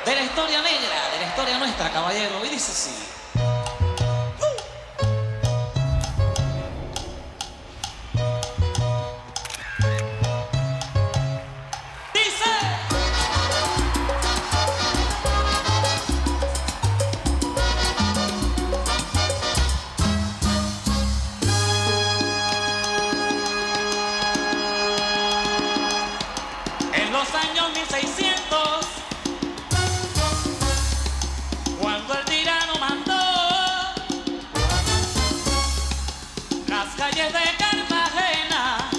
de la historia negra, de la historia nuestra, caballero. Y dice así. En los años 1600, cuando el tirano mandó las calles de Cartagena,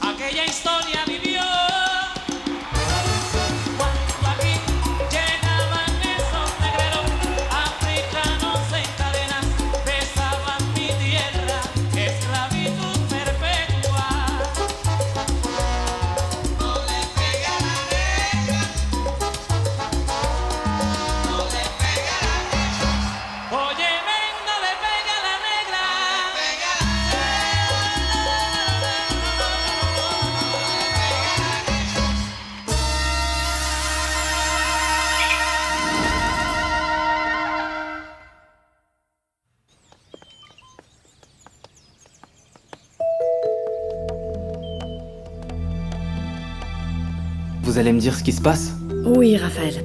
aquella historia vivió. Cuando aquí llegaban esos negreros africanos en cadenas, besaban mi tierra, esclavitud perpetua. Oye, venga, le pega a la negra. Vous allez me dire ce qui se passe? Oui, Raphaël.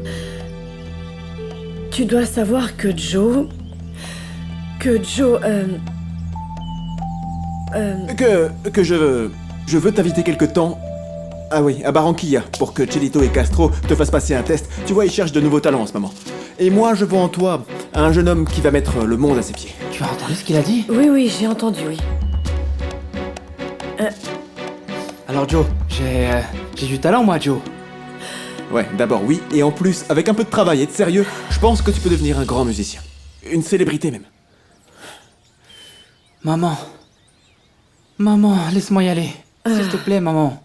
Tu dois savoir que Joe... Que je veux t'inviter quelque temps. Ah oui, à Barranquilla, pour que Chelito et Castro te fassent passer un test. Tu vois, ils cherchent de nouveaux talents en ce moment. Et moi, je vois en toi un jeune homme qui va mettre le monde à ses pieds. Tu as entendu ce qu'il a dit? Oui, j'ai entendu, oui. Alors Joe, j'ai du talent moi, Joe. Ouais, d'abord oui, et en plus, avec un peu de travail et de sérieux, je pense que tu peux devenir un grand musicien. Une célébrité même. Maman. Maman, laisse-moi y aller. S'il te plaît, maman.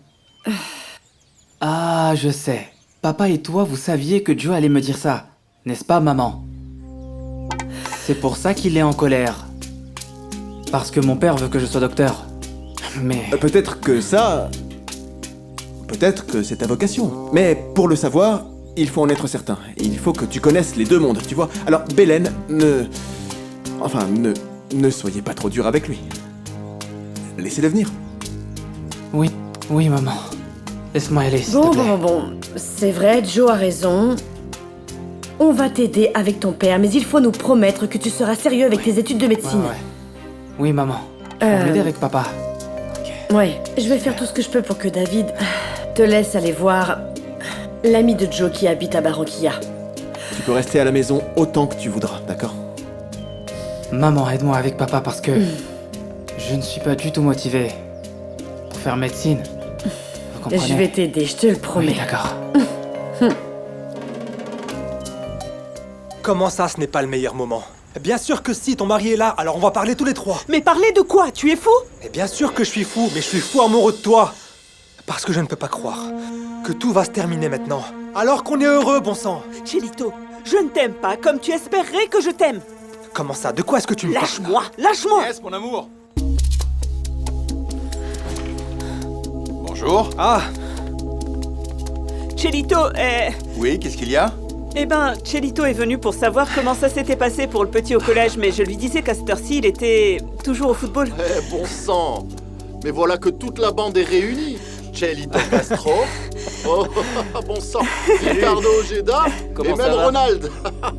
Ah, je sais. Papa et toi, vous saviez que Joe allait me dire ça. N'est-ce pas, maman? C'est pour ça qu'il est en colère. Parce que mon père veut que je sois docteur. Mais... Peut-être que ça... Peut-être que c'est ta vocation. Mais pour le savoir, il faut en être certain. Il faut que tu connaisses les deux mondes, tu vois. Alors, Belen, ne soyez pas trop dur avec lui. Laissez-le venir. Oui, maman. Laisse-moi y aller, s'il te plaît. Bon. C'est vrai, Joe a raison. On va t'aider avec ton père, mais il faut nous promettre que tu seras sérieux avec tes études de médecine. Ouais. Oui, maman. Tu vas m'aider avec papa. Ouais, je vais faire tout ce que je peux pour que David te laisse aller voir l'ami de Joe qui habite à Barranquilla. Tu peux rester à la maison autant que tu voudras, d'accord? Maman, aide-moi avec papa parce que je ne suis pas du tout motivé pour faire médecine. Vous comprenez? Je vais t'aider, je te le promets. Oui, d'accord. Comment ça, ce n'est pas le meilleur moment? Bien sûr que si, ton mari est là, alors on va parler tous les trois. Mais parler de quoi? Tu es fou? Et bien sûr que je suis fou, mais je suis fou amoureux de toi. Parce que je ne peux pas croire que tout va se terminer maintenant. Alors qu'on est heureux, bon sang. Chelito, je ne t'aime pas comme tu espérerais que je t'aime. Comment ça? De quoi est-ce que tu me parles? Lâche-moi, lâche-moi. Yes, mon amour. Bonjour. Ah, Chelito, Oui, qu'est-ce qu'il y a? Eh ben, Chelito est venu pour savoir comment ça s'était passé pour le petit au collège, mais je lui disais qu'à cette heure-ci, il était toujours au football. Eh, bon sang! Mais voilà que toute la bande est réunie. Chelito Castro, oh, bon sang, Ricardo Ojeda et même Ronald.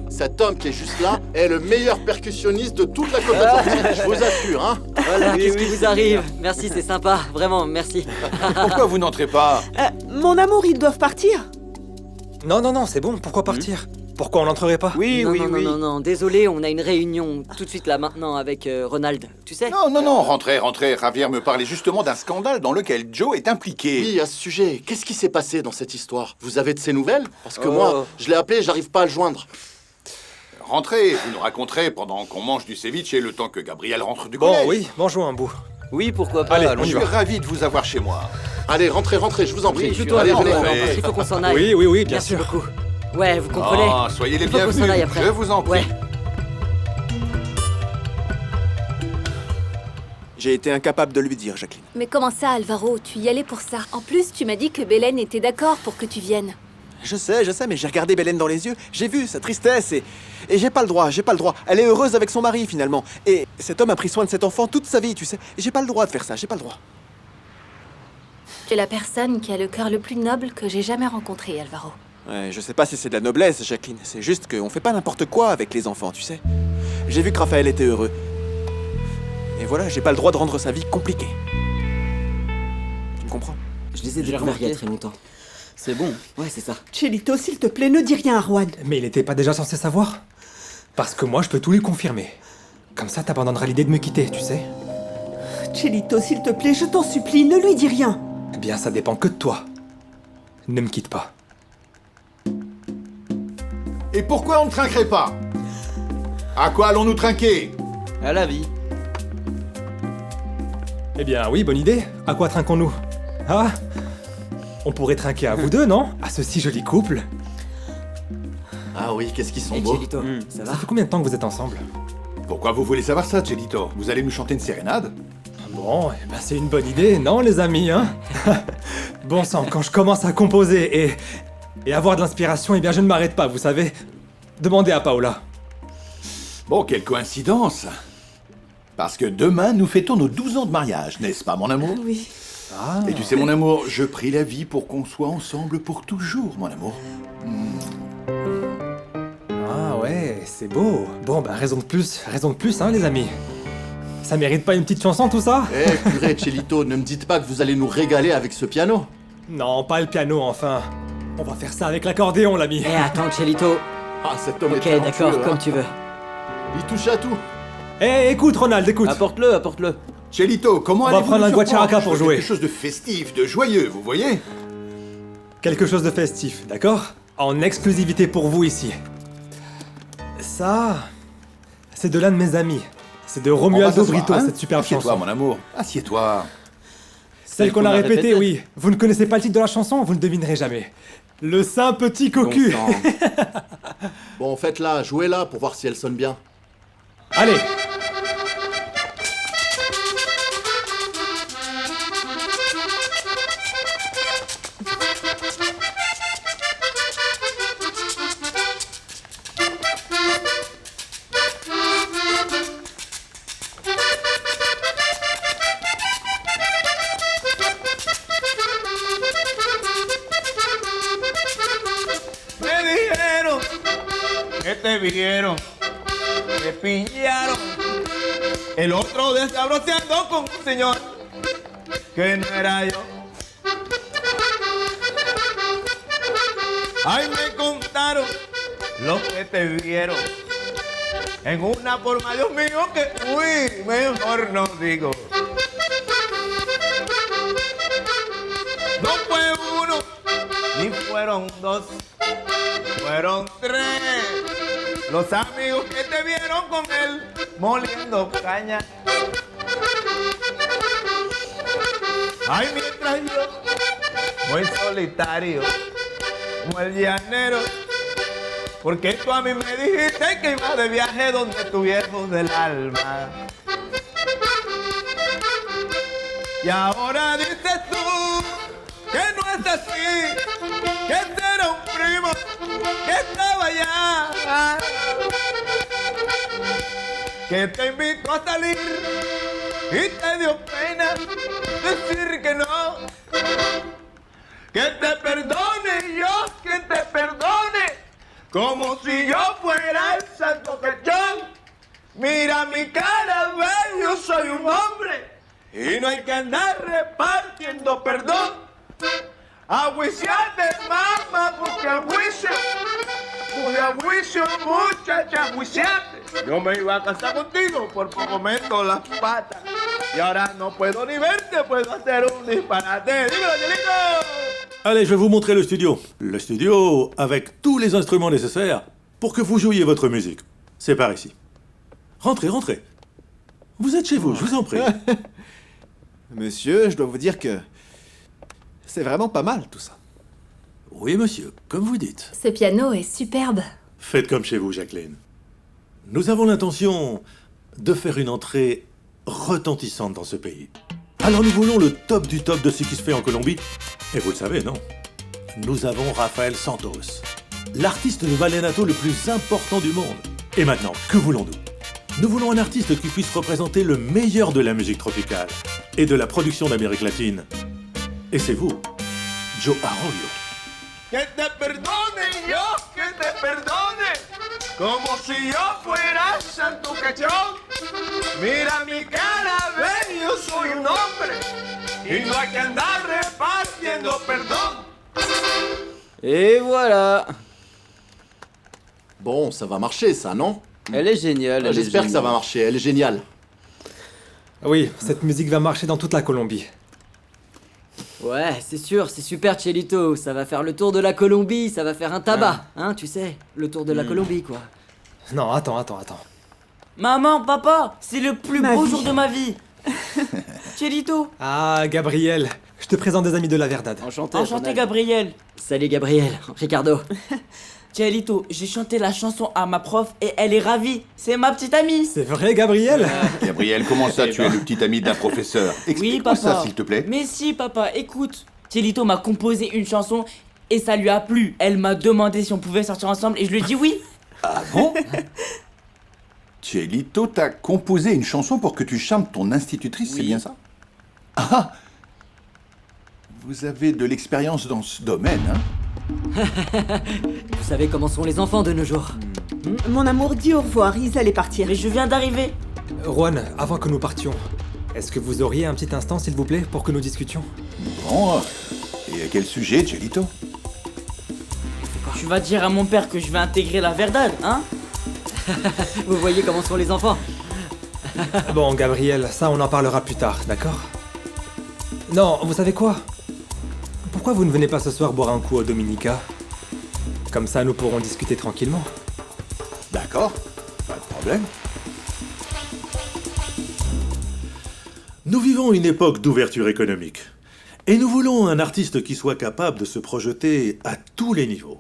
Cet homme qui est juste là est le meilleur percussionniste de toute la Côte d'Atlantique, je vous assure, hein. Voilà, qu'est-ce qui vous arrive? Merci, c'est sympa, vraiment, merci. Pourquoi vous n'entrez pas? Mon amour, ils doivent partir. non, c'est bon, pourquoi partir? Pourquoi on n'entrerait pas? Non, désolé, on a une réunion tout de suite là maintenant avec Ronald, tu sais? Non, rentrez. Javier me parlait justement d'un scandale dans lequel Joe est impliqué. Oui, à ce sujet, qu'est-ce qui s'est passé dans cette histoire? Vous avez de ses nouvelles? Parce que moi, je l'ai appelé, j'arrive pas à le joindre. Rentrez, vous nous raconterez pendant qu'on mange du ceviche et le temps que Gabriel rentre du Bon, collège. oui, mangeons un bout. Oui, pourquoi pas? Allez, Je suis ravi de vous avoir chez moi. Allez, rentrez, je vous en prie. Plutôt Allez, avant, venez. parce qu'il faut qu'on s'en aille. Oui, bien Merci sûr. beaucoup. Ouais, vous comprenez? Oh, soyez les Il faut qu'on bienvenus, s'en aille après. je vous en prie. Ouais. J'ai été incapable de lui dire, Jacqueline. Mais comment ça, Alvaro? Tu y allais pour ça? En plus, tu m'as dit que Belen était d'accord pour que tu viennes. Je sais, mais j'ai regardé Bélène dans les yeux, j'ai vu sa tristesse et j'ai pas le droit. Elle est heureuse avec son mari finalement. Et cet homme a pris soin de cet enfant toute sa vie, tu sais. Et j'ai pas le droit de faire ça, j'ai pas le droit. Tu es la personne qui a le cœur le plus noble que j'ai jamais rencontré, Alvaro. Ouais, je sais pas si c'est de la noblesse, Jacqueline. C'est juste qu'on fait pas n'importe quoi avec les enfants, tu sais. J'ai vu que Raphaël était heureux. Et voilà, j'ai pas le droit de rendre sa vie compliquée. Tu me comprends? Je les ai découverts il y a très longtemps. C'est bon. Ouais, c'est ça. Chelito, s'il te plaît, ne dis rien à Juan. Mais il était pas déjà censé savoir? Parce que moi, je peux tout lui confirmer. Comme ça, t'abandonneras l'idée de me quitter, tu sais. Chelito, s'il te plaît, je t'en supplie, ne lui dis rien. Eh bien, ça dépend que de toi. Ne me quitte pas. Et pourquoi on ne trinquerait pas? À quoi allons-nous trinquer? À la vie. Eh bien, oui, bonne idée. À quoi trinquons-nous? Ah? On pourrait trinquer à vous deux, non? À ce si joli couple. Ah oui, qu'est-ce qu'ils sont Et beaux. Chelito, ça va? Ça fait combien de temps que vous êtes ensemble? Pourquoi vous voulez savoir ça, Chelito? Vous allez nous chanter une sérénade? Bon, eh ben c'est une bonne idée, non, les amis, hein? Bon sang, quand je commence à composer et avoir de l'inspiration, eh bien, je ne m'arrête pas, vous savez. Demandez à Paola. Bon, quelle coïncidence! Parce que demain, nous fêtons nos 12 ans de mariage, n'est-ce pas, mon amour? Oui. Ah. Et tu sais, mon amour, je prie la vie pour qu'on soit ensemble pour toujours, mon amour. Ah ouais, c'est beau. Bon, ben raison de plus, hein, les amis. Ça mérite pas une petite chanson, tout ça? Eh, purée, Chelito, ne me dites pas que vous allez nous régaler avec ce piano. Non, pas le piano, enfin. On va faire ça avec l'accordéon, l'ami. Eh, attends, Chelito. Ah, cet homme Ok, est d'accord, talentueux, comme hein. tu veux. Il touche à tout. Eh, écoute, Ronald, écoute. Apporte-le. Chelito, comment On va allez-vous prendre nous un guacharaca surprendre? pour Je veux jouer. quelque chose de festif, de joyeux, vous voyez? Quelque chose de festif, d'accord? En exclusivité pour vous ici. Ça, c'est de l'un de mes amis. C'est de On va Romualdo s'asseoir, Brito, hein? cette superbe Assieds-toi, chanson. mon amour, assieds-toi. Celle qu'on a répétée, oui. Vous ne connaissez pas le titre de la chanson, vous ne devinerez jamais. Le Saint Petit Cocu. Bon sang. Bon, faites-la, jouez-la pour voir si elle sonne bien. Allez. Me dijeron que te vieron, me pillaron. El otro día estaba broteando con un señor que no era yo. Ay, me contaron lo que te vieron. En una forma, Dios mío, que uy, mejor no digo. No fue uno, ni fueron dos, fueron tres. Los amigos que te vieron con él moliendo caña. Ay, mientras yo, muy solitario, como el llanero, porque tú a mí me dijiste que ibas de viaje donde tu viejo del alma. Y ahora dices tú que no es así, que este era un primo que estaba allá, que te invitó a salir y te dio pena decir que no. Que te perdone yo, que te perdone, como si yo fuera el santo cachón. Mira mi cara, ve, yo soy un hombre y no hay que andar repartiendo perdón. A juiciarte, mamá, porque a juicio, muchacha, a juiciarte. Yo me iba a casar contigo, por poco meto las patas. Y ahora no puedo ni verte, puedo hacer un disparate. ¡Dímelo, Angelito! Allez, je vais vous montrer le studio. Le studio avec tous les instruments nécessaires pour que vous jouiez votre musique. C'est par ici. Rentrez, rentrez. Vous êtes chez vous, je vous en prie. Monsieur, je dois vous dire que c'est vraiment pas mal tout ça. Oui, monsieur, comme vous dites. Ce piano est superbe. Faites comme chez vous, Jacqueline. Nous avons l'intention de faire une entrée retentissante dans ce pays. Alors nous voulons le top du top de ce qui se fait en Colombie. Et vous le savez, non? nous avons Rafael Santos, l'artiste de vallenato le plus important du monde. Et maintenant, que voulons-nous? Nous voulons un artiste qui puisse représenter le meilleur de la musique tropicale et de la production d'Amérique latine. Et c'est vous, Joe Arroyo. Que te perdone yo, que te perdone, como si yo fuera Santo Cachón. Mira mi cara, ven, yo soy un hombre, y no hay que andar repartiendo perdón. Et voilà. Bon, ça va marcher, ça, non? Elle est géniale. elle est J'espère que ça va géniale. marcher, elle est géniale. Oui, cette musique va marcher dans toute la Colombie. Ouais, c'est sûr, c'est super Chelito. Ça va faire le tour de la Colombie, ça va faire un tabac, hein, tu sais. Le tour de la Colombie, quoi. Non, attends. Maman, papa, c'est le plus Ma beau vie. jour de ma vie. Chelito. Ah, Gabriel, je te présente des amis de la Verdade. Enchanté. Enchanté, Ronald. Gabriel. Salut Gabriel. Ricardo. Chelito, j'ai chanté la chanson à ma prof et elle est ravie. C'est ma petite amie. C'est vrai, Gabriel? Gabriel, comment ça, tu es le petit ami d'un professeur? Oui, Explique-moi papa. ça, s'il te plaît. Mais si, papa, écoute. Chelito m'a composé une chanson et ça lui a plu. Elle m'a demandé si on pouvait sortir ensemble et je lui ai dit oui. Ah bon? Chelito t'a composé une chanson pour que tu charmes ton institutrice, c'est bien ça? Ah! Vous avez de l'expérience dans ce domaine, hein? Vous savez comment sont les enfants de nos jours. Mon amour, dis au revoir, ils allaient partir. Mais je viens d'arriver. Juan, avant que nous partions, est-ce que vous auriez un petit instant, s'il vous plaît, pour que nous discutions? Bon, et à quel sujet, Chelito? Tu vas dire à mon père que je vais intégrer la Verdade, hein? Vous voyez comment sont les enfants. Bon, Gabriel, ça on en parlera plus tard, d'accord? Non, vous savez quoi? Pourquoi vous ne venez pas ce soir boire un coup au Dominica? Comme ça, nous pourrons discuter tranquillement. D'accord, pas de problème. Nous vivons une époque d'ouverture économique. Et nous voulons un artiste qui soit capable de se projeter à tous les niveaux.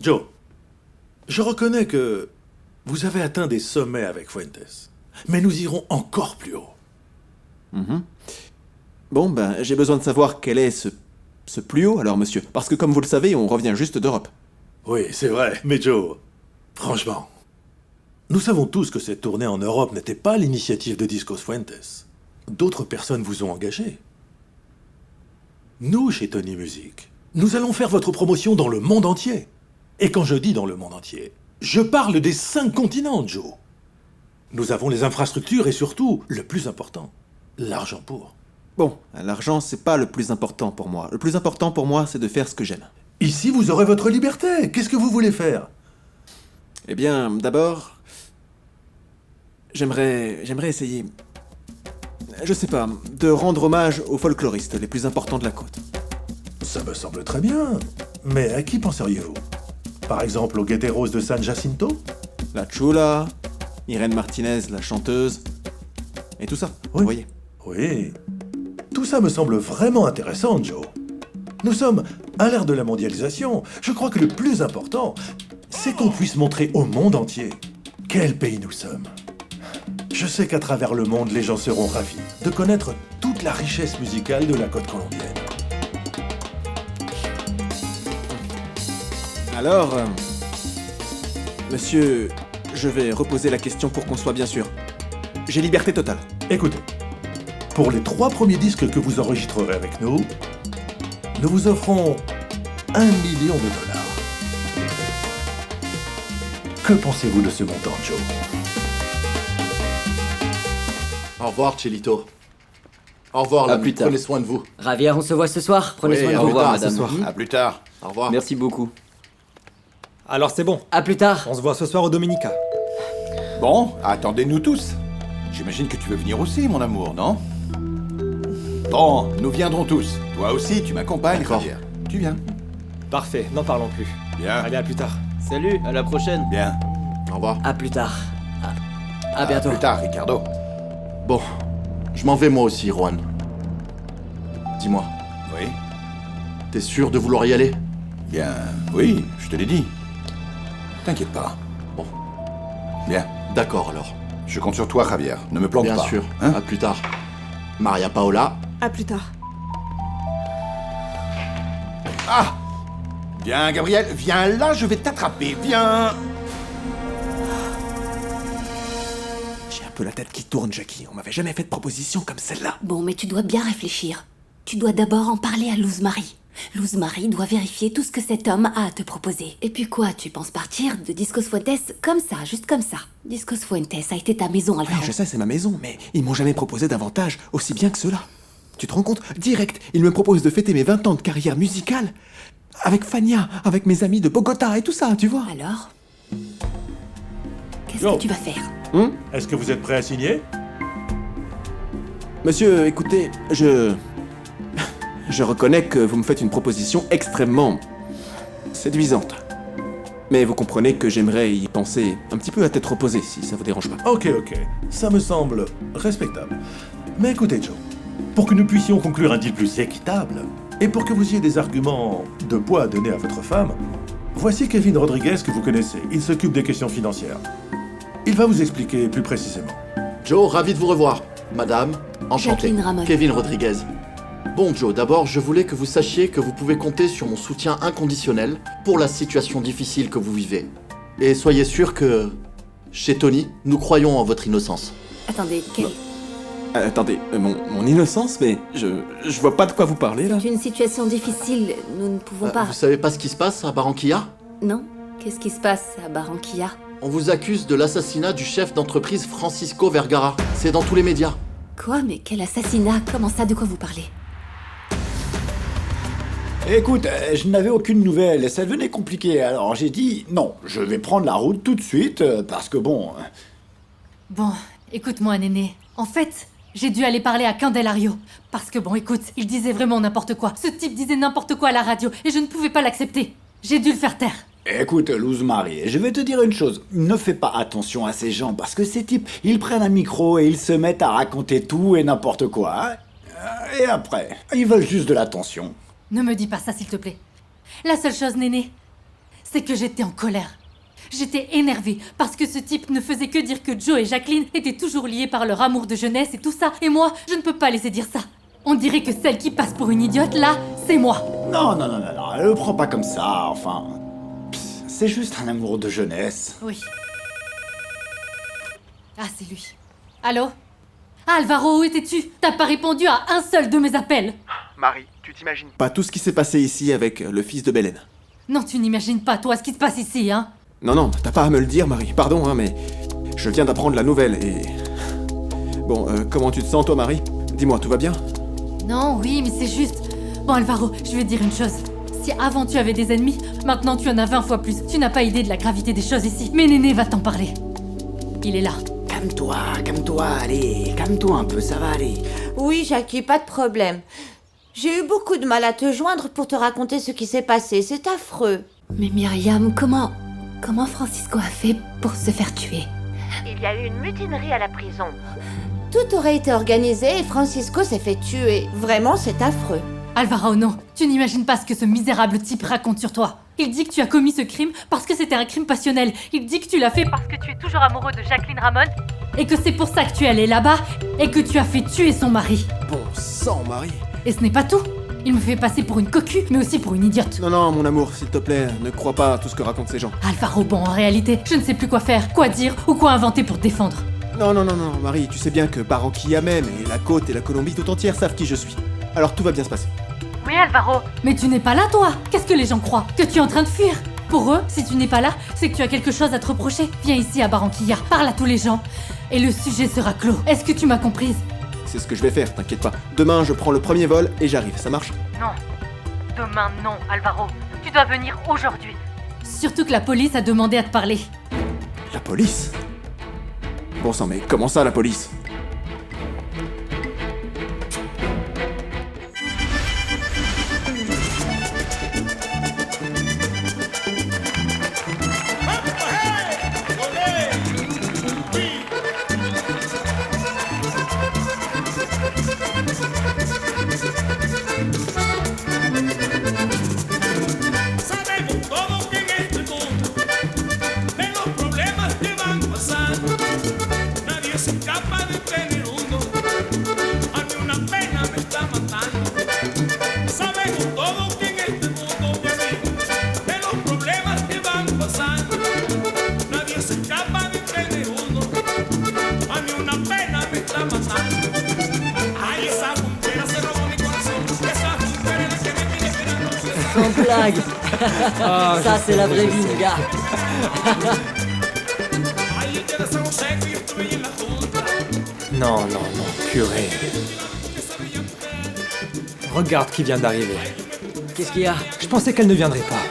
Joe, je reconnais que vous avez atteint des sommets avec Fuentes. Mais nous irons encore plus haut. Bon, ben, j'ai besoin de savoir quel est ce plus haut, alors, monsieur. Parce que, comme vous le savez, on revient juste d'Europe. Oui, c'est vrai. Mais Joe, franchement, nous savons tous que cette tournée en Europe n'était pas l'initiative de Discos Fuentes. D'autres personnes vous ont engagé. Nous, chez Tony Music, nous allons faire votre promotion dans le monde entier. Et quand je dis dans le monde entier, je parle des 5 continents, Joe. Nous avons les infrastructures et surtout, le plus important, l'argent pour. Bon, l'argent, c'est pas le plus important pour moi. Le plus important pour moi, c'est de faire ce que j'aime. Ici, vous aurez votre liberté. Qu'est-ce que vous voulez faire? Eh bien, d'abord, j'aimerais essayer, je sais pas, de rendre hommage aux folkloristes les plus importants de la côte. Ça me semble très bien. Mais à qui penseriez-vous? Par exemple, aux Gueteros de San Jacinto? La Chula, Irène Martinez, la chanteuse, et tout ça, vous voyez. Oui. Tout ça me semble vraiment intéressant, Joe. Nous sommes à l'ère de la mondialisation. Je crois que le plus important, c'est qu'on puisse montrer au monde entier quel pays nous sommes. Je sais qu'à travers le monde, les gens seront ravis de connaître toute la richesse musicale de la côte colombienne. Alors, monsieur, je vais reposer la question pour qu'on soit bien sûr. J'ai liberté totale. Écoutez, pour les 3 premiers disques que vous enregistrerez avec nous, nous vous offrons $1 million. Que pensez-vous de ce montant, Joe? Au revoir, Chelito. Au revoir, À l'ami. plus tard. Prenez soin de vous. Javier, on se voit ce soir. Prenez Oui, soin de au vous. revoir, madame. ce soir. À plus tard. Au revoir. Merci beaucoup. Alors c'est bon, À plus tard. on se voit ce soir au Dominica. Bon, attendez-nous tous. J'imagine que tu veux venir aussi, mon amour, non? Bon, nous viendrons tous. Toi aussi, tu m'accompagnes, D'accord. Javier. Tu viens. Parfait, n'en parlons plus. Bien. Allez, à plus tard. Salut, à la prochaine. Bien. Au revoir. À plus tard. À bientôt. À plus tard, Ricardo. Bon, je m'en vais moi aussi, Juan. Dis-moi, Oui. t'es sûr de vouloir y aller? Bien, oui, je te l'ai dit. T'inquiète pas. Bon. Bien. D'accord alors. Je compte sur toi, Javier. Ne me plante Bien pas. sûr. Hein? À plus tard. Maria Paola. À plus tard. Ah! Viens, Gabriel, viens là, je vais t'attraper, viens. J'ai un peu la tête qui tourne, Jackie. On m'avait jamais fait de proposition comme celle-là. Bon, mais tu dois bien réfléchir. Tu dois d'abord en parler à Luz Marie. Luz Marie doit vérifier tout ce que cet homme a à te proposer. Et puis quoi, tu penses partir de Discos Fuentes comme ça, juste comme ça? Discos Fuentes a été ta maison, Alvaro. Ouais, je sais, c'est ma maison, mais ils m'ont jamais proposé d'avantage aussi bien que cela. Tu te rends compte? Direct, ils me proposent de fêter mes 20 ans de carrière musicale avec Fania, avec mes amis de Bogota et tout ça, tu vois. Alors? Qu'est-ce Yo. que tu vas faire? Est-ce que vous êtes prêt à signer? Monsieur, écoutez, je reconnais que vous me faites une proposition extrêmement séduisante. Mais vous comprenez que j'aimerais y penser un petit peu à tête reposée, si ça vous dérange pas. Ok, ça me semble respectable. Mais écoutez, Joe, pour que nous puissions conclure un deal plus équitable, et pour que vous ayez des arguments de poids à donner à votre femme, voici Kevin Rodriguez que vous connaissez. Il s'occupe des questions financières. Il va vous expliquer plus précisément. Joe, ravi de vous revoir. Madame, enchanté. Jacqueline Ramon. Kevin Rodriguez. Bon, Joe, d'abord, je voulais que vous sachiez que vous pouvez compter sur mon soutien inconditionnel pour la situation difficile que vous vivez. Et soyez sûr que, chez Tony, nous croyons en votre innocence. Attendez, quelle... Attendez, mon innocence, mais je vois pas de quoi vous parlez, là. C'est une situation difficile, nous ne pouvons pas... Vous savez pas ce qui se passe à Barranquilla? Non? Qu'est-ce qui se passe à Barranquilla? On vous accuse de l'assassinat du chef d'entreprise Francisco Vergara. C'est dans tous les médias. Quoi? Mais quel assassinat? Comment ça? De quoi vous parlez? Écoute, je n'avais aucune nouvelle et ça devenait compliqué, alors j'ai dit non, je vais prendre la route tout de suite parce que bon... Bon, écoute-moi, Néné. En fait, j'ai dû aller parler à Candelario. Parce que bon, écoute, il disait vraiment n'importe quoi. Ce type disait n'importe quoi à la radio et je ne pouvais pas l'accepter. J'ai dû le faire taire. Écoute, Luz Marie, je vais te dire une chose. Ne fais pas attention à ces gens parce que ces types, ils prennent un micro et ils se mettent à raconter tout et n'importe quoi. Hein. Et après, ils veulent juste de l'attention. Ne me dis pas ça, s'il te plaît. La seule chose, Néné, c'est que j'étais en colère. J'étais énervée parce que ce type ne faisait que dire que Joe et Jacqueline étaient toujours liés par leur amour de jeunesse et tout ça. Et moi, je ne peux pas laisser dire ça. On dirait que celle qui passe pour une idiote, là, c'est moi. Non, le prends pas comme ça, enfin... C'est juste un amour de jeunesse. Oui. Ah, c'est lui. Allô? Alvaro, où étais-tu? T'as pas répondu à un seul de mes appels. Marie, tu t'imagines pas tout ce qui s'est passé ici avec le fils de Belen. Non, tu n'imagines pas, toi, ce qui se passe ici, hein? Non, t'as pas à me le dire, Marie. Pardon, hein, mais je viens d'apprendre la nouvelle et... Bon, comment tu te sens, toi, Marie? Dis-moi, tout va bien? Non, oui, mais c'est juste... Bon, Alvaro, je vais te dire une chose. Si avant tu avais des ennemis, maintenant tu en as 20 fois plus. Tu n'as pas idée de la gravité des choses ici. Mais Néné va t'en parler. Il est là. Calme-toi, allez, calme-toi un peu, ça va aller. Oui, Jackie, pas de problème. J'ai eu beaucoup de mal à te joindre pour te raconter ce qui s'est passé, c'est affreux. Mais Myriam, comment Francisco a fait pour se faire tuer? Il y a eu une mutinerie à la prison. Tout aurait été organisé et Francisco s'est fait tuer. Vraiment, c'est affreux. Alvaro, non, tu n'imagines pas ce que ce misérable type raconte sur toi. Il dit que tu as commis ce crime parce que c'était un crime passionnel. Il dit que tu l'as fait parce que tu es toujours amoureux de Jacqueline Ramon et que c'est pour ça que tu es allé là-bas et que tu as fait tuer son mari. Bon sang, Marie. Et ce n'est pas tout. Il me fait passer pour une cocu, mais aussi pour une idiote. Non, mon amour, s'il te plaît, ne crois pas à tout ce que racontent ces gens. Alvaro, bon, en réalité, je ne sais plus quoi faire, quoi dire ou quoi inventer pour te défendre. Non, Marie, tu sais bien que Barranquilla même, et la côte et la Colombie tout entière savent qui je suis. Alors tout va bien se passer. Oui, Alvaro. Mais tu n'es pas là, toi. Qu'est-ce que les gens croient? Que tu es en train de fuir? Pour eux, si tu n'es pas là, c'est que tu as quelque chose à te reprocher. Viens ici à Barranquilla, parle à tous les gens, et le sujet sera clos. Est-ce que tu m'as comprise? C'est ce que je vais faire, t'inquiète pas. Demain, je prends le premier vol et j'arrive, ça marche? Non. Demain, non, Alvaro. Tu dois venir aujourd'hui. Surtout que la police a demandé à te parler. La police? Bon sang, mais comment ça, la police? Sabemos todos que en este mundo de los problemas que van pasando nadie se escapa de dingue. Ça, c'est la vraie vie, les gars. Non, purée. Regarde qui vient d'arriver. Qu'est-ce qu'il y a? Je pensais qu'elle ne viendrait pas.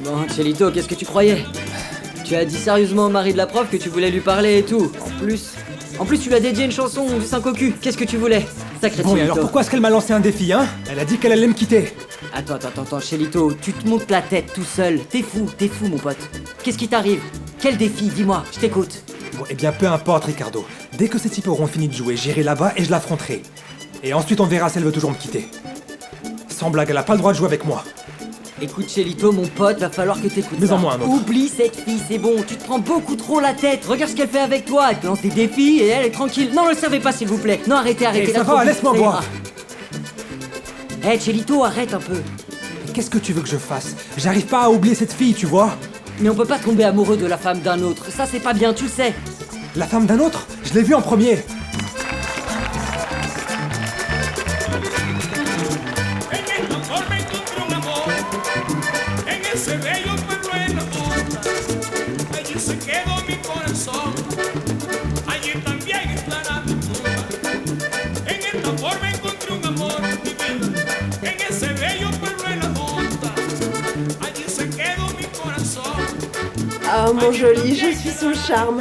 Bon, Chelito, qu'est-ce que tu croyais? Tu as dit sérieusement au mari de la prof que tu voulais lui parler et tout. En plus, tu lui as dédié une chanson du 5 au cul. Qu'est-ce que tu voulais? Sacré Bon, mais Chelito. alors pourquoi est-ce qu'elle m'a lancé un défi, hein? Elle a dit qu'elle allait me quitter. Attends, Chelito, tu te montes la tête tout seul. T'es fou, mon pote. Qu'est-ce qui t'arrive? Quel défi? Dis-moi, je t'écoute. Bon, eh bien, peu importe, Ricardo. Dès que ces types auront fini de jouer, j'irai là-bas et je l'affronterai. Et ensuite, on verra si elle veut toujours me quitter. Sans blague, elle a pas le droit de jouer avec moi. Écoute, Chelito, mon pote, va falloir que t'écoutes Mais ça. en moi un autre. Oublie cette fille, c'est bon, tu te prends beaucoup trop la tête. Regarde ce qu'elle fait avec toi, elle te lance des défis et elle est tranquille. Non, ne le servez pas, s'il vous plaît. Non, arrêtez. Eh, ça la va, trop laisse-moi vite, ça boire. ira. Eh, Chelito, arrête un peu. Mais qu'est-ce que tu veux que je fasse? J'arrive pas à oublier cette fille, tu vois. Mais on peut pas tomber amoureux de la femme d'un autre, ça c'est pas bien, tu le sais. La femme d'un autre? Je l'ai vue en premier. Ese bello pueblo en la punta, allí se quedó mi corazón, allí también está la tumba. En esta forma encontré un amor, mi vida, en ese bello pueblo en la punta, allí se quedó mi corazón. Ah, mon joli, je suis son charme.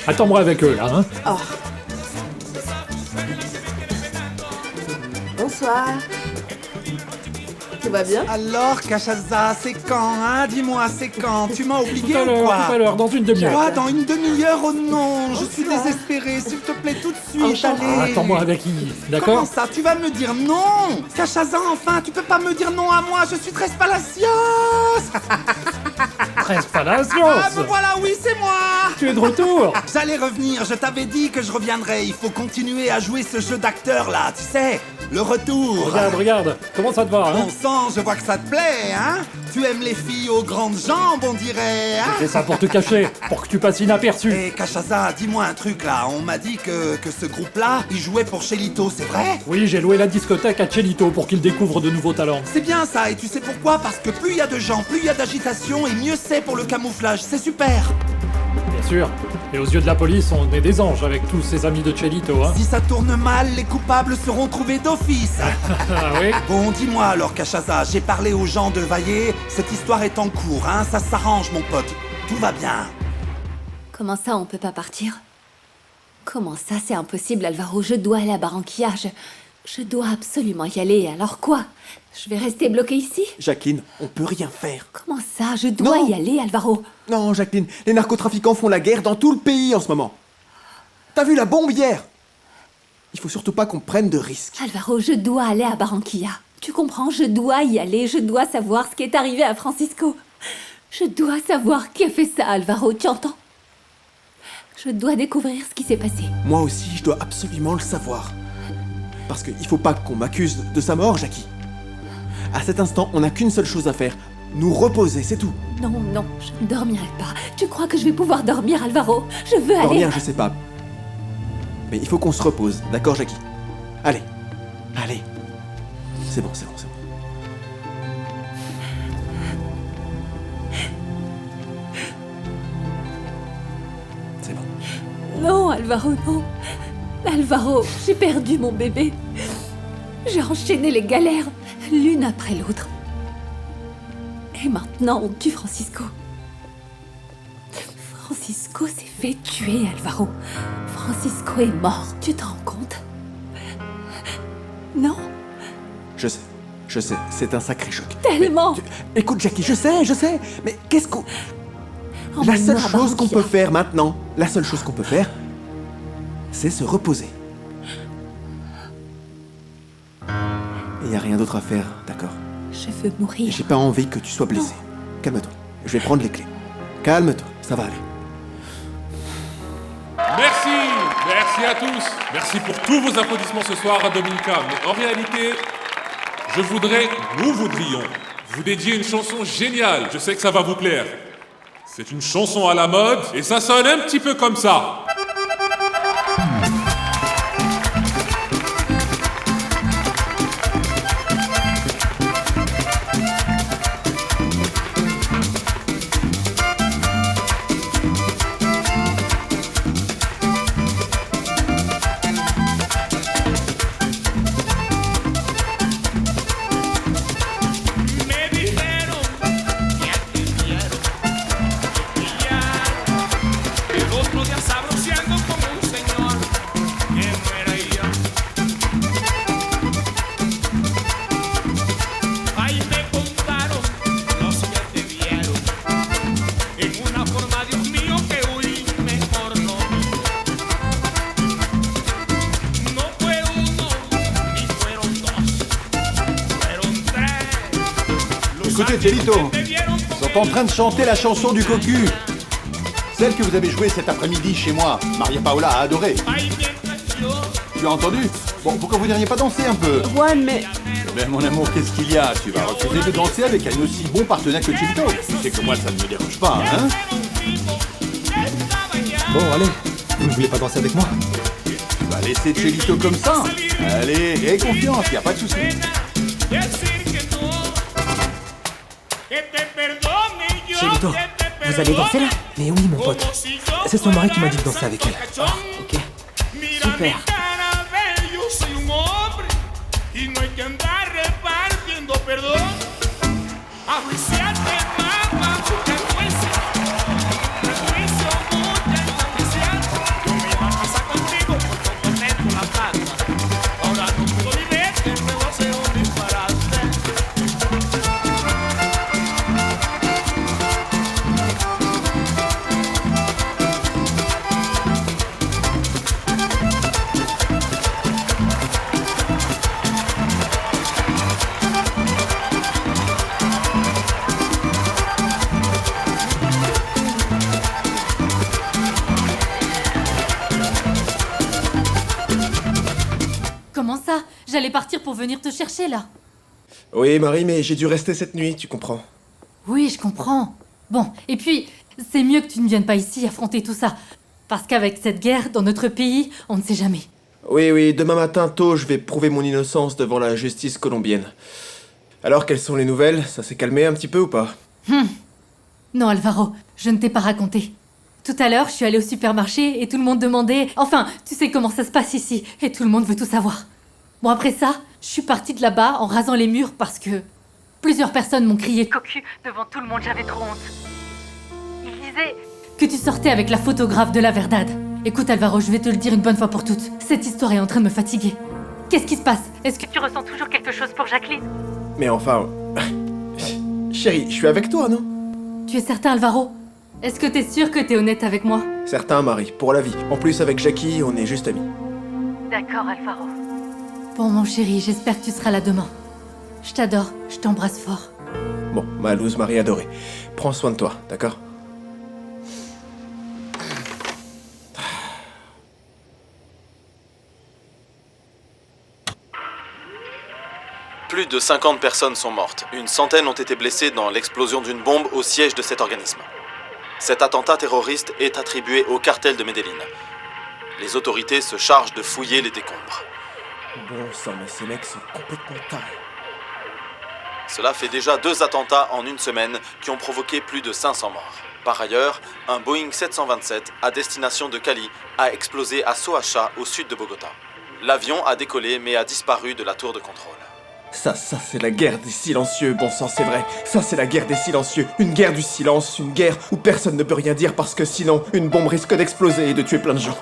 Attends-moi avec eux, là, hein. Oh. Bonsoir. Tout va bien? Alors, Cachaza, c'est quand, hein? Dis-moi, c'est quand? Tu m'as oublié ou quoi? Tout à l'heure, dans une demi-heure. Quoi? Dans une demi-heure? Oh non, je suis désespéré. S'il te plaît, tout de suite, allez. Attends-moi avec Yves, d'accord? Comment ça? Tu vas me dire non? Cachaza, enfin, tu peux pas me dire non à moi. Je suis Tres Palacios. Tres Palacios. Ah, me voilà, oui, c'est moi. Tu es de retour. J'allais revenir, je t'avais dit que je reviendrais. Il faut continuer à jouer ce jeu d'acteur là, tu sais. Le retour. Regarde, comment ça te va, hein? Bon sang, je vois que ça te plaît, hein? Tu aimes les filles aux grandes jambes, on dirait, hein? J'ai fait ça pour te cacher, pour que tu passes inaperçu. Eh, Cachaza, dis-moi un truc là. On m'a dit que ce groupe-là, il jouait pour Chelito, c'est vrai? Oui, j'ai loué la discothèque à Chelito pour qu'il découvre de nouveaux talents. C'est bien ça, et tu sais pourquoi? Parce que plus il y a de gens, plus il y a d'agitation, et mieux c'est pour le camouflage. C'est super. Bien sûr. Et aux yeux de la police, on est des anges avec tous ces amis de Chelito, hein. Si ça tourne mal, les coupables seront trouvés d'office. Ah oui? Bon, dis-moi alors, Cachaza, j'ai parlé aux gens de Vaillé, cette histoire est en cours, hein, ça s'arrange, mon pote. Tout va bien. Comment ça, on peut pas partir? Comment ça, c'est impossible, Alvaro? Je dois aller à Barranquilla, je dois absolument y aller, alors quoi? Je vais rester bloquée ici? Jacqueline, on peut rien faire. Comment ça? Je dois y aller, Alvaro. Non, Jacqueline, les narcotrafiquants font la guerre dans tout le pays en ce moment. T'as vu la bombe hier? Il faut surtout pas qu'on prenne de risques. Alvaro, je dois aller à Barranquilla. Tu comprends? Je dois y aller, je dois savoir ce qui est arrivé à Francisco. Je dois savoir qui a fait ça, Alvaro, tu entends? Je dois découvrir ce qui s'est passé. Moi aussi, je dois absolument le savoir. Parce qu'il faut pas qu'on m'accuse de sa mort, Jackie. À cet instant, on n'a qu'une seule chose à faire. Nous reposer, c'est tout. Non, je ne dormirai pas. Tu crois que je vais pouvoir dormir, Alvaro? Je veux aller... Dormir, je sais pas. Mais il faut qu'on se repose, d'accord, Jackie? Allez. C'est bon. C'est bon. Non, Alvaro, non. Alvaro, j'ai perdu mon bébé. J'ai enchaîné les galères, l'une après l'autre. Et maintenant, on tue Francisco. Francisco s'est fait tuer, Alvaro. Francisco est mort, tu te rends compte? Non? Je sais, c'est un sacré choc. Tellement! Écoute, Jackie, je sais, mais qu'est-ce qu'on... La Emmène-moi seule à chose qu'on Barranquilla. peut faire maintenant, c'est se reposer. Il n'y a rien d'autre à faire, d'accord? Je veux mourir. J'ai pas envie que tu sois blessé. Calme-toi, je vais prendre les clés. Calme-toi, ça va aller. Merci à tous. Merci pour tous vos applaudissements ce soir à Dominica. Mais en réalité, nous voudrions vous dédier une chanson géniale. Je sais que ça va vous plaire. C'est une chanson à la mode et ça sonne un petit peu comme ça. Écoutez, Chelito, ils sont en train de chanter la chanson du cocu. Celle que vous avez jouée cet après-midi chez moi. Maria Paola a adoré. Tu as entendu? Bon, pourquoi vous n'iriez pas danser un peu? Juan, mais... Ben mon amour, qu'est-ce qu'il y a? Tu vas refuser de danser avec un aussi bon partenaire que Chelito. Tu sais que moi, ça ne me dérange pas, hein? Bon, allez, vous ne voulez pas danser avec moi? Tu vas laisser Chelito comme ça? Allez, aie confiance, y a pas de souci. Chelito, vous allez danser là? Mais oui, mon pote. C'est son mari qui m'a dit de danser avec elle. Ah, ok. Super. Comment ça? J'allais partir pour venir te chercher là. Oui, Marie, mais j'ai dû rester cette nuit, tu comprends. Oui, je comprends. Bon, et puis, c'est mieux que tu ne viennes pas ici affronter tout ça. Parce qu'avec cette guerre, dans notre pays, on ne sait jamais. Oui, demain matin tôt, je vais prouver mon innocence devant la justice colombienne. Alors, quelles sont les nouvelles? Ça s'est calmé un petit peu ou pas? Non, Alvaro, je ne t'ai pas raconté. Tout à l'heure, je suis allée au supermarché et tout le monde demandait... Enfin, tu sais comment ça se passe ici, et tout le monde veut tout savoir. Bon, après ça, je suis partie de là-bas en rasant les murs parce que... Plusieurs personnes m'ont crié cocu devant tout le monde, j'avais trop honte. Ils disaient que tu sortais avec la photographe de la Verdad. Écoute, Alvaro, je vais te le dire une bonne fois pour toutes. Cette histoire est en train de me fatiguer. Qu'est-ce qui se passe? Est-ce que tu ressens toujours quelque chose pour Jacqueline? Mais enfin... Chérie, je suis avec toi, non? Tu es certain, Alvaro? Est-ce que t'es sûr que t'es honnête avec moi? Certain, Marie, pour la vie. En plus, avec Jackie, on est juste amis. D'accord, Alvaro. Bon, mon chéri, j'espère que tu seras là demain. Je t'adore, je t'embrasse fort. Bon, ma Luz Marie adorée. Prends soin de toi, d'accord? Plus de 50 personnes sont mortes. Une centaine ont été blessées dans l'explosion d'une bombe au siège de cet organisme. Cet attentat terroriste est attribué au cartel de Medellín. Les autorités se chargent de fouiller les décombres. Bon sang, mais ces mecs sont complètement tarés. Cela fait déjà 2 attentats en une semaine qui ont provoqué plus de 500 morts. Par ailleurs, un Boeing 727 à destination de Cali a explosé à Soacha, au sud de Bogota. L'avion a décollé mais a disparu de la tour de contrôle. Ça c'est la guerre des silencieux, bon sang, c'est vrai. Ça c'est la guerre des silencieux. Une guerre du silence, une guerre où personne ne peut rien dire parce que sinon, une bombe risque d'exploser et de tuer plein de gens.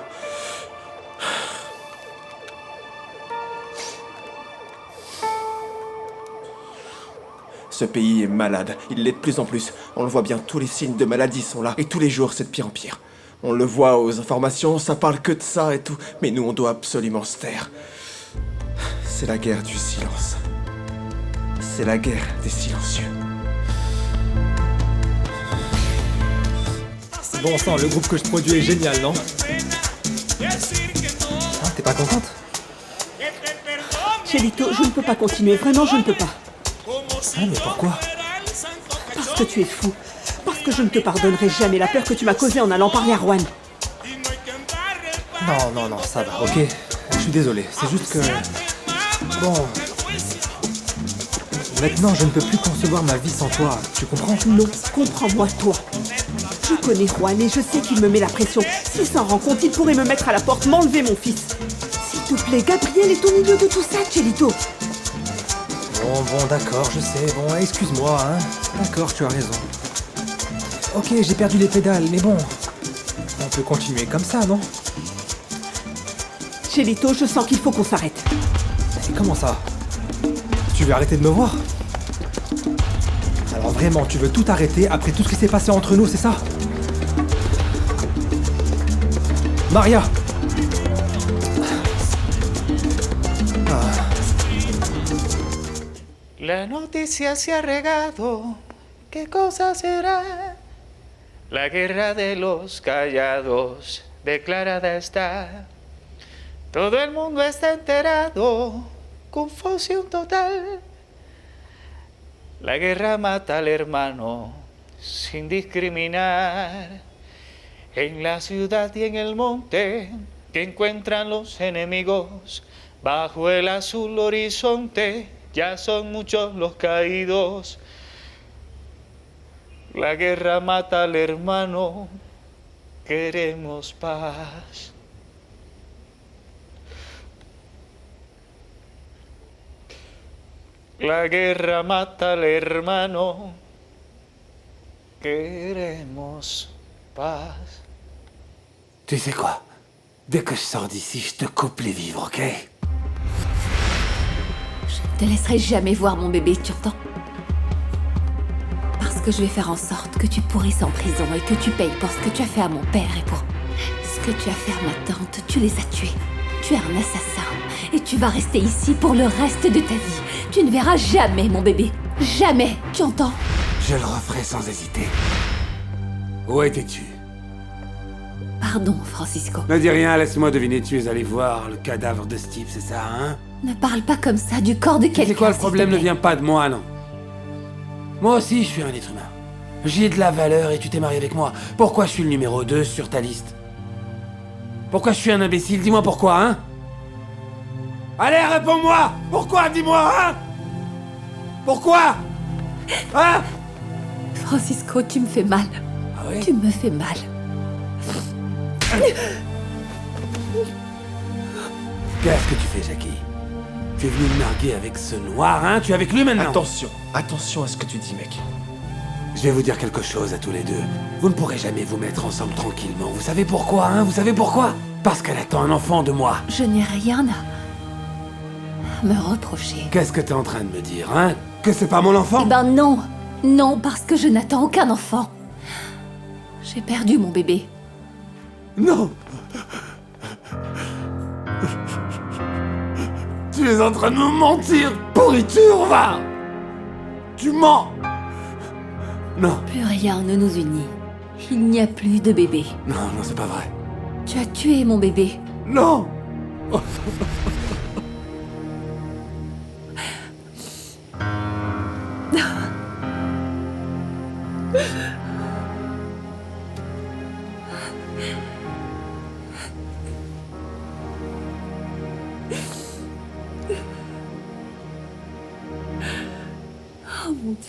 Ce pays est malade, il l'est de plus en plus. On le voit bien, tous les signes de maladie sont là, et tous les jours c'est de pire en pire. On le voit aux informations, ça parle que de ça et tout, mais nous on doit absolument se taire. C'est la guerre du silence. C'est la guerre des silencieux. Bon sang, le groupe que je produis est génial, non? Hein, t'es pas contente? Chelito, je ne peux pas continuer, vraiment je ne peux pas. Ah, mais pourquoi? Parce que tu es fou. Parce que je ne te pardonnerai jamais la peur que tu m'as causée en allant parler à Juan. Non, ça va, ok. Je suis désolé, c'est juste que... Bon... Maintenant, je ne peux plus concevoir ma vie sans toi, tu comprends? Non, comprends-moi toi. Je connais Juan et je sais qu'il me met la pression. S'il s'en rend compte, il pourrait me mettre à la porte, m'enlever mon fils. S'il te plaît, Gabriel est au milieu de tout ça, Chelito. Bon, d'accord, je sais. Bon, excuse-moi, hein. D'accord, tu as raison. Ok, j'ai perdu les pédales, mais bon... On peut continuer comme ça, non? Chelito, je sens qu'il faut qu'on s'arrête. Et comment ça? Tu veux arrêter de me voir? Alors vraiment, tu veux tout arrêter après tout ce qui s'est passé entre nous, c'est ça? Maria! La noticia se ha regado, ¿qué cosa será? La guerra de los callados declarada está. Todo el mundo está enterado, confusión total. La guerra mata al hermano sin discriminar. En la ciudad y en el monte que encuentran los enemigos, bajo el azul horizonte ya son muchos los caídos. La guerra mata al hermano, queremos paz. La guerra mata al hermano, queremos paz. Tu sais quoi? Dès que je sors d'ici, je te coupe les vivres, ok? Je ne te laisserai jamais voir mon bébé, tu entends? Parce que je vais faire en sorte que tu pourrisses en prison et que tu payes pour ce que tu as fait à mon père et pour ce que tu as fait à ma tante. Tu les as tués. Tu es un assassin. Et tu vas rester ici pour le reste de ta vie. Tu ne verras jamais mon bébé. Jamais. Tu entends? Je le referai sans hésiter. Où étais-tu? Pardon, Francisco. Ne dis rien, laisse-moi deviner, tu es allé voir le cadavre de Steve, c'est ça, hein? Ne parle pas comme ça du corps de quelqu'un. C'est quoi le problème? Ne vient pas de moi, non. Moi aussi, je suis un être humain. J'ai de la valeur et tu t'es marié avec moi. Pourquoi je suis le numéro 2 sur ta liste? Pourquoi je suis un imbécile? Dis-moi pourquoi, hein? Allez, réponds-moi! Pourquoi? Dis-moi, hein? Pourquoi? Hein? Francisco, tu me fais mal. Ah oui? Tu me fais mal. Qu'est-ce que tu fais, Jackie? Tu es venu me narguer avec ce noir, hein? Tu es avec lui maintenant? Attention, attention à ce que tu dis, mec. Je vais vous dire quelque chose à tous les deux. Vous ne pourrez jamais vous mettre ensemble tranquillement. Vous savez pourquoi, hein? Vous savez pourquoi? Parce qu'elle attend un enfant de moi. Je n'ai rien à me reprocher. Qu'est-ce que t'es en train de me dire, hein? Que c'est pas mon enfant? Eh ben non. Non, parce que je n'attends aucun enfant. J'ai perdu mon bébé. Non! Tu es en train de me mentir, pourriture, va! Tu mens! Non. Plus rien ne nous unit. Il n'y a plus de bébé. Non, non, c'est pas vrai. Tu as tué mon bébé. Non! Oh mon Dieu.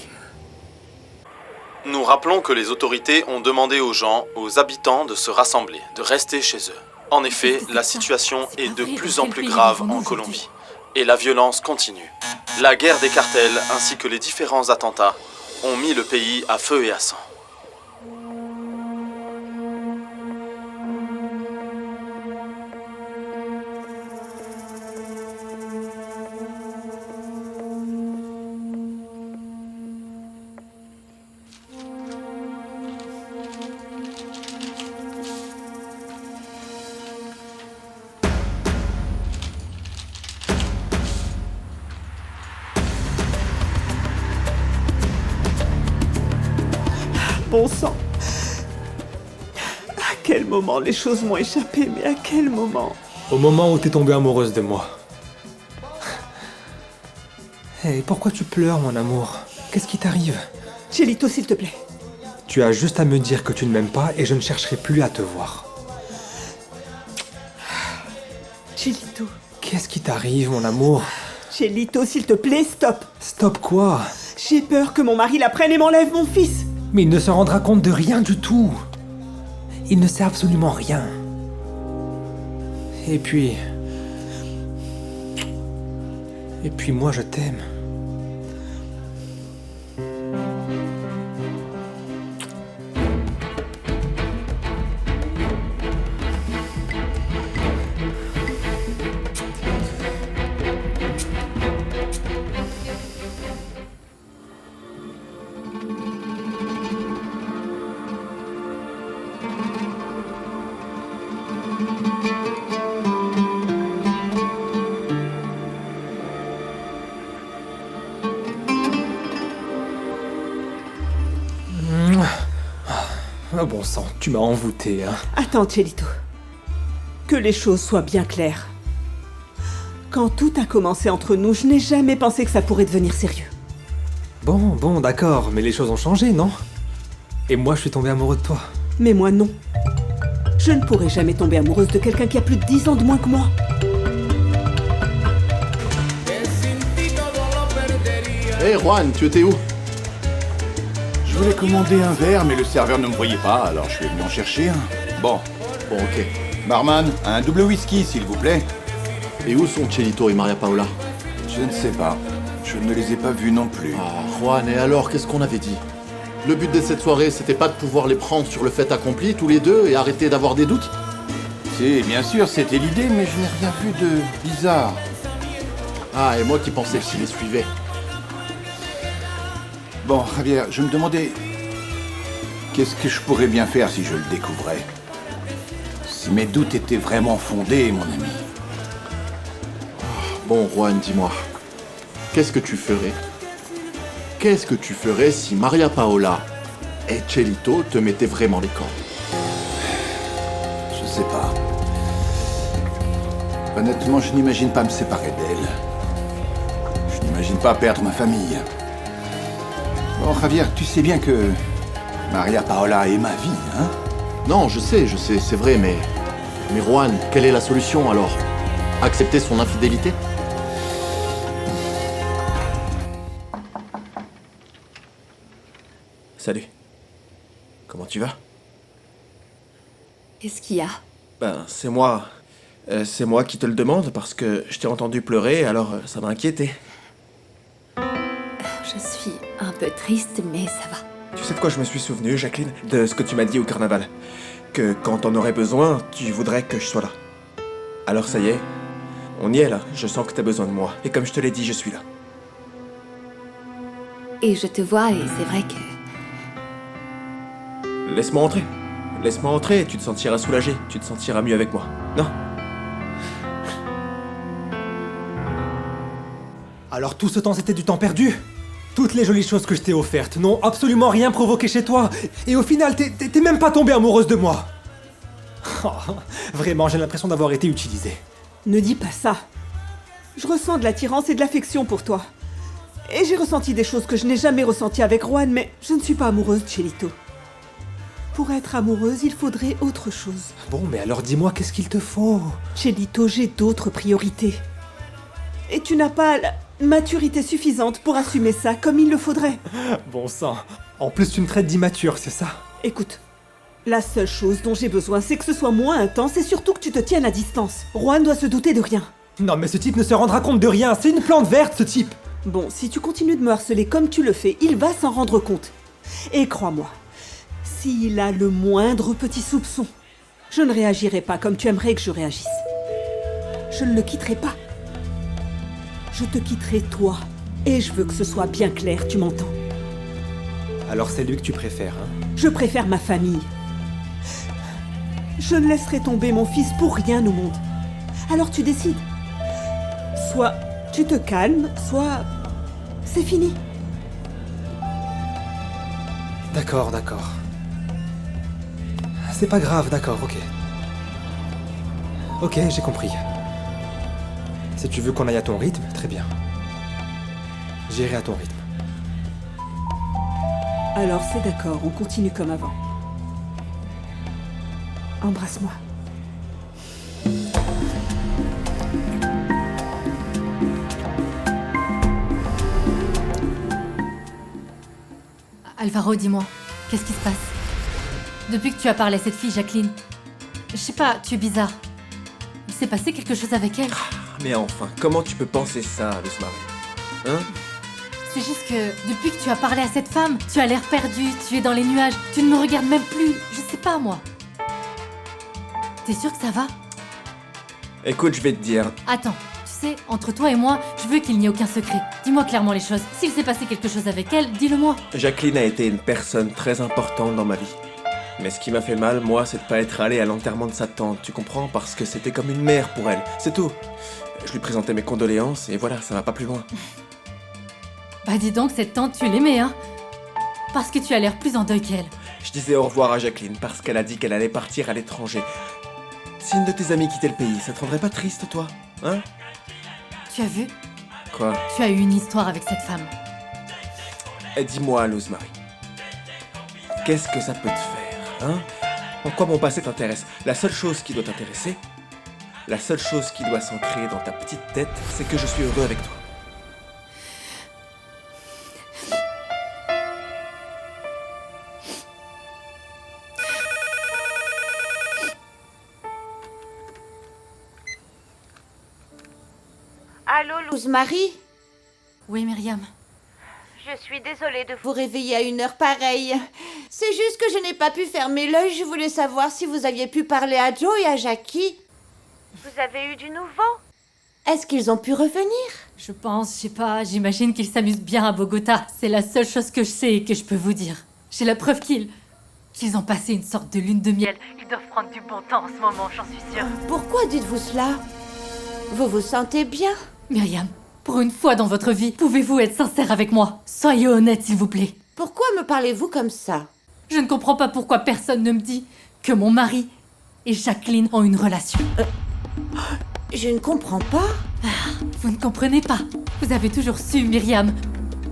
Nous rappelons que les autorités ont demandé aux gens, aux habitants de se rassembler, de rester chez eux. En effet, la situation est de plus en plus grave en Colombie. Et la violence continue. La guerre des cartels ainsi que les différents attentats ont mis le pays à feu et à sang. Bon sang. À quel moment les choses m'ont échappé, mais à quel moment? Au moment où t'es tombée amoureuse de moi. Hé, pourquoi tu pleures, mon amour? Qu'est-ce qui t'arrive? Cielito, s'il te plaît. Tu as juste à me dire que tu ne m'aimes pas et je ne chercherai plus à te voir. Cielito. Qu'est-ce qui t'arrive, mon amour? Cielito, s'il te plaît, stop. Stop quoi? J'ai peur que mon mari la prenne et m'enlève mon fils. Mais il ne se rendra compte de rien du tout. Il ne sait absolument rien. Et puis moi je t'aime. Ah bon sang, tu m'as envoûté, hein. Attends, Chelito. Que les choses soient bien claires. Quand tout a commencé entre nous, je n'ai jamais pensé que ça pourrait devenir sérieux. Bon, d'accord, mais les choses ont changé, non? Et moi, je suis tombé amoureux de toi. Mais moi, non. Je ne pourrai jamais tomber amoureuse de quelqu'un qui a plus de 10 ans de moins que moi. Hé Juan, tu étais où? Je voulais commander un verre, mais le serveur ne me voyait pas, alors je suis venu en chercher un. Bon, ok. Barman, un double whisky, s'il vous plaît. Et où sont Chelito et Maria Paola? Je ne sais pas. Je ne les ai pas vus non plus. Ah, Juan, et alors, qu'est-ce qu'on avait dit? Le but de cette soirée, c'était pas de pouvoir les prendre sur le fait accompli, tous les deux, et arrêter d'avoir des doutes? Si, bien sûr, c'était l'idée, mais je n'ai rien vu de bizarre. Ah, et moi qui pensais qu'ils les suivaient. Bon, Javier, je me demandais... Qu'est-ce que je pourrais bien faire si je le découvrais? Si mes doutes étaient vraiment fondés, mon ami. Bon, Juan, dis-moi. Qu'est-ce que tu ferais? Qu'est-ce que tu ferais si Maria Paola et Chelito te mettaient vraiment les cordes? Je sais pas. Honnêtement, je n'imagine pas me séparer d'elle. Je n'imagine pas perdre ma famille. Bon, Javier, tu sais bien que Maria Paola est ma vie, hein? Non, je sais, c'est vrai, mais Juan, quelle est la solution alors? Accepter son infidélité? Salut. Comment tu vas? Qu'est-ce qu'il y a? Ben, c'est moi. C'est moi qui te le demande parce que je t'ai entendu pleurer, alors ça m'a inquiété. Je suis un peu triste, mais ça va. Tu sais de quoi je me suis souvenu, Jacqueline? De ce que tu m'as dit au carnaval. Que quand on aurait besoin, tu voudrais que je sois là. Alors ça y est, on y est là. Je sens que t'as besoin de moi. Et comme je te l'ai dit, je suis là. Et je te vois, et c'est vrai que... Laisse-moi entrer. Laisse-moi entrer et tu te sentiras soulagé. Tu te sentiras mieux avec moi. Non? Alors tout ce temps, c'était du temps perdu? Toutes les jolies choses que je t'ai offertes n'ont absolument rien provoqué chez toi. Et au final, t'es même pas tombée amoureuse de moi. Oh, vraiment, j'ai l'impression d'avoir été utilisée. Ne dis pas ça. Je ressens de l'attirance et de l'affection pour toi. Et j'ai ressenti des choses que je n'ai jamais ressenties avec Juan, mais je ne suis pas amoureuse de Chelito. Pour être amoureuse, il faudrait autre chose. Bon, mais alors dis-moi, qu'est-ce qu'il te faut? Chelito, j'ai d'autres priorités. Et tu n'as pas la maturité suffisante pour assumer ça comme il le faudrait. Bon sang. En plus, tu me traites d'immature, c'est ça? Écoute, la seule chose dont j'ai besoin, c'est que ce soit moins intense et surtout que tu te tiennes à distance. Juan doit se douter de rien. Non, mais ce type ne se rendra compte de rien. C'est une plante verte, ce type. Bon, si tu continues de me harceler comme tu le fais, il va s'en rendre compte. Et crois-moi, s'il a le moindre petit soupçon, je ne réagirai pas comme tu aimerais que je réagisse. Je ne le quitterai pas. Je te quitterai toi. Et je veux que ce soit bien clair, tu m'entends? Alors c'est lui que tu préfères, hein? Je préfère ma famille. Je ne laisserai tomber mon fils pour rien au monde. Alors tu décides. Soit tu te calmes, soit c'est fini. D'accord. C'est pas grave, d'accord, ok. Ok, j'ai compris. Si tu veux qu'on aille à ton rythme, très bien. J'irai à ton rythme. Alors c'est d'accord, on continue comme avant. Embrasse-moi. Alvaro, dis-moi, qu'est-ce qui se passe? Depuis que tu as parlé à cette fille, Jacqueline, je sais pas, tu es bizarre. Il s'est passé quelque chose avec elle. Mais enfin, comment tu peux penser ça, Luz Marie? Hein? C'est juste que depuis que tu as parlé à cette femme, tu as l'air perdu, tu es dans les nuages, tu ne me regardes même plus, je sais pas moi. T'es sûr que ça va? Écoute, je vais te dire. Attends, tu sais, entre toi et moi, je veux qu'il n'y ait aucun secret. Dis-moi clairement les choses. S'il s'est passé quelque chose avec elle, dis-le-moi. Jacqueline a été une personne très importante dans ma vie. Mais ce qui m'a fait mal, moi, c'est de pas être allé à l'enterrement de sa tante, tu comprends? Parce que c'était comme une mère pour elle, c'est tout. Je lui présentais mes condoléances et voilà, ça va pas plus loin. Bah dis donc, cette tante, tu l'aimais, hein? Parce que tu as l'air plus en deuil qu'elle. Je disais au revoir à Jacqueline parce qu'elle a dit qu'elle allait partir à l'étranger. Si une de tes amies quittait le pays, ça te rendrait pas triste, toi? Hein? Tu as vu? Quoi? Tu as eu une histoire avec cette femme. Et dis-moi, Luz Marie, qu'est-ce que ça peut te faire, hein? En quoi mon passé t'intéresse? La seule chose qui doit t'intéresser, la seule chose qui doit s'ancrer dans ta petite tête, c'est que je suis heureux avec toi. Allô, Luz Marie? Oui, Myriam. Je suis désolée de vous réveiller à une heure pareille. C'est juste que je n'ai pas pu fermer l'œil. Je voulais savoir si vous aviez pu parler à Joe et à Jackie. Vous avez eu du nouveau? Est-ce qu'ils ont pu revenir? Je sais pas, j'imagine qu'ils s'amusent bien à Bogota. C'est la seule chose que je sais et que je peux vous dire. J'ai la preuve qu'ils ont passé une sorte de lune de miel. Ils doivent prendre du bon temps en ce moment, j'en suis sûre. Pourquoi dites-vous cela? Vous vous sentez bien? Myriam, pour une fois dans votre vie, pouvez-vous être sincère avec moi? Soyez honnête, s'il vous plaît. Pourquoi me parlez-vous comme ça? Je ne comprends pas pourquoi personne ne me dit que mon mari et Jacqueline ont une relation. Je ne comprends pas. Vous ne comprenez pas. Vous avez toujours su, Myriam.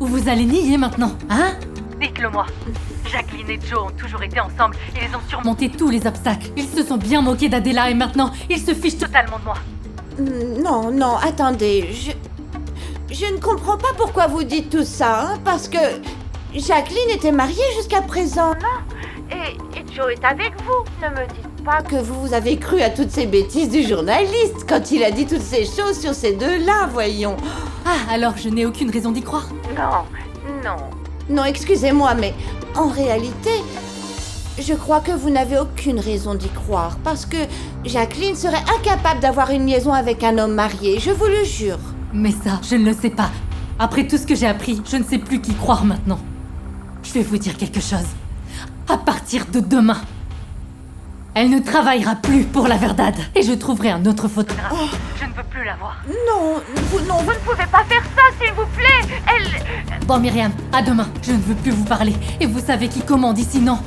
Ou vous allez nier maintenant, hein? Dites-le moi. Jacqueline et Joe ont toujours été ensemble. Ils ont surmonté tous les obstacles. Ils se sont bien moqués d'Adela et maintenant, ils se fichent totalement de moi. Non, attendez. Je ne comprends pas pourquoi vous dites tout ça, hein, parce que Jacqueline était mariée jusqu'à présent, non? Et Joe est avec vous. Ne me dites pas que vous avez cru à toutes ces bêtises du journaliste quand il a dit toutes ces choses sur ces deux-là, voyons. Ah, alors je n'ai aucune raison d'y croire? Non, excusez-moi, mais en réalité, je crois que vous n'avez aucune raison d'y croire, parce que Jacqueline serait incapable d'avoir une liaison avec un homme marié, je vous le jure. Mais ça, je ne le sais pas. Après tout ce que j'ai appris, je ne sais plus qui croire maintenant. Je vais vous dire quelque chose. À partir de demain, elle ne travaillera plus pour la Verdade. Et je trouverai un autre photographe. Je ne veux plus la voir. Non, vous ne pouvez pas faire ça, s'il vous plaît. Bon, Myriam, à demain. Je ne veux plus vous parler. Et vous savez qui commande ici, non?